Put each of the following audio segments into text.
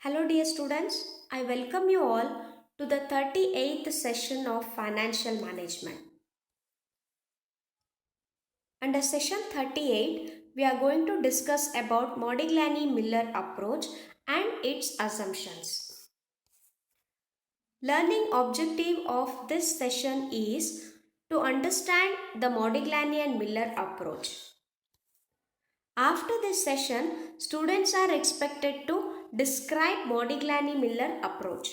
Hello dear students, I welcome you all to the 38th session of Financial Management. Under session 38, we are going to discuss about Modigliani-Miller approach and its assumptions. Learning objective of this session is to understand the Modigliani and Miller approach. After this session, students are expected to describe Modigliani-Miller approach.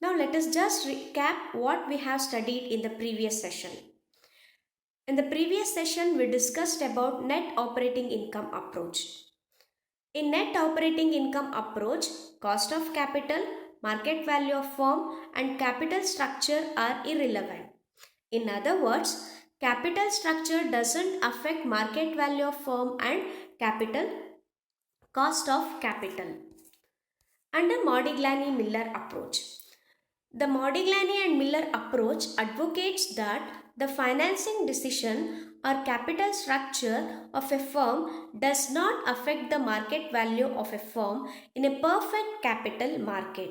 Now let us just recap what we have studied in the previous session. In the previous session, we discussed about net operating income approach. In net operating income approach, cost of capital, market value of firm and capital structure are irrelevant. In other words, capital structure doesn't affect market value of firm and capital cost of capital. Under Modigliani-Miller approach. The Modigliani and Miller approach advocates that the financing decision or capital structure of a firm does not affect the market value of a firm in a perfect capital market.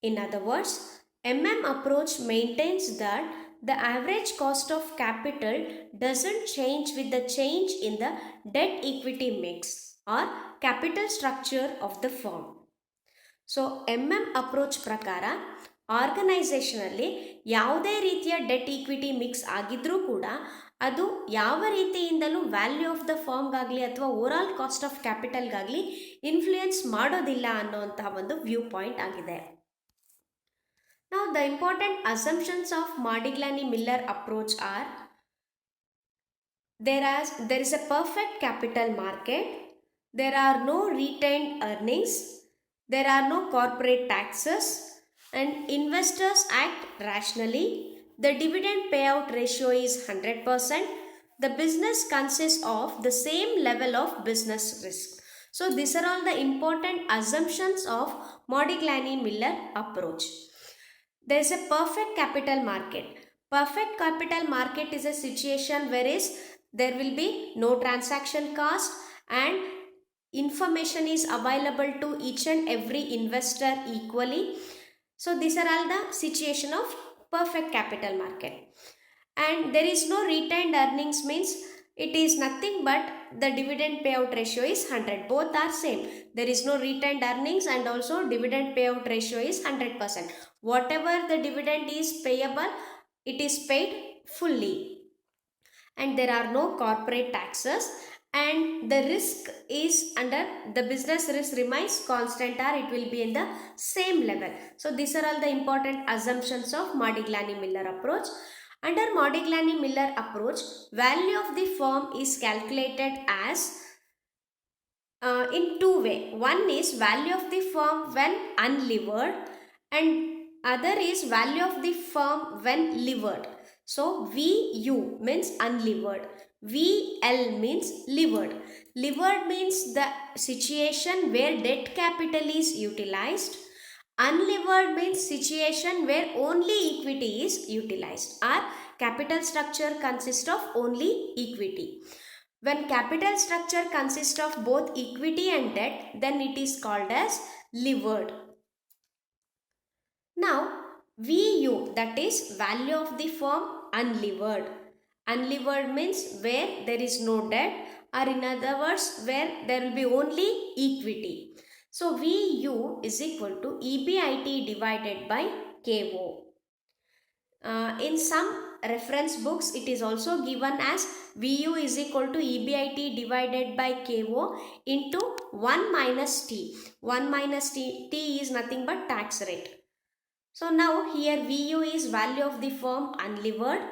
In other words, approach maintains that the average cost of capital doesn't change with the change in the debt equity mix or capital structure of the firm. So approach ಪ್ರಕಾರ ಆರ್ಗನೈಸೇಷನಲ್ಲಿ ಯಾವುದೇ ರೀತಿಯ debt equity mix ಆಗಿದ್ರೂ ಕೂಡ ಅದು ಯಾವ ರೀತಿಯಿಂದಲೂ value of the ಫರ್ಮ್ಗಾಗಲಿ ಅಥವಾ overall cost of ಕ್ಯಾಪಿಟಲ್ಗಾಗಲಿ influence ಮಾಡೋದಿಲ್ಲ ಅನ್ನೋಂತಹ ಒಂದು ವ್ಯೂ ಪಾಯಿಂಟ್ ಆಗಿದೆ. ನಾವು the important assumptions of Modigliani-Miller approach are there is a perfect capital market, there are no retained earnings, there are no corporate taxes and investors act rationally. The dividend payout ratio is 100%. The business consists of the same level of business risk. So these are all the important assumptions of Modigliani-Miller approach. There is a perfect capital market. Perfect capital market is a situation whereas there will be no transaction cost and information is available to each and every investor equally. So these are all the situation of perfect capital market. And there is no retained earnings means it is nothing but the dividend payout ratio is 100. Both are same. There is no retained earnings and also dividend payout ratio is 100%. Whatever the dividend is payable, it is paid fully. And there are no corporate taxes and the risk is under the business risk remains constant or it will be in the same level. So these are all the important assumptions of Modigliani-Miller approach. Under Modigliani-Miller approach, value of the firm is calculated as in two ways. One is value of the firm when unlevered and other is value of the firm when levered. So VU means unlevered, VL means levered. Levered means the situation where debt capital is utilized. Unlevered means situation where only equity is utilized. Our capital structure consists of only equity. When capital structure consists of both equity and debt, then it is called as levered. Now, VU, that is value of the firm unlevered. Unlevered means where there is no debt or in other words where there will be only equity. So VU is equal to EBIT divided by KO. In some reference books it is also given as VU is equal to EBIT divided by KO into 1 minus T. 1 minus T is nothing but tax rate. So now here VU is value of the firm unlevered,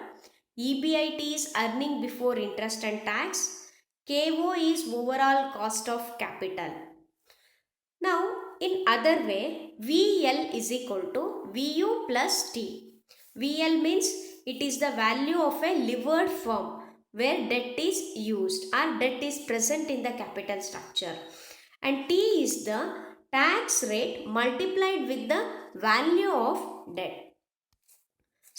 EBIT is earning before interest and tax, KO is overall cost of capital. Now in other way, VL is equal to VU plus T. VL means it is the value of a levered firm where debt is used or debt is present in the capital structure, and T is the tax rate multiplied with the value of debt.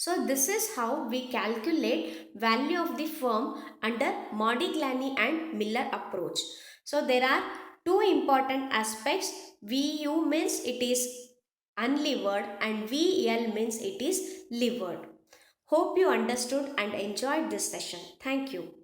So this is how we calculate value of the firm under Modigliani and Miller approach. So there are two important aspects. VU means it is unlevered and VL means it is levered. Hope you understood and enjoyed this session. Thank you.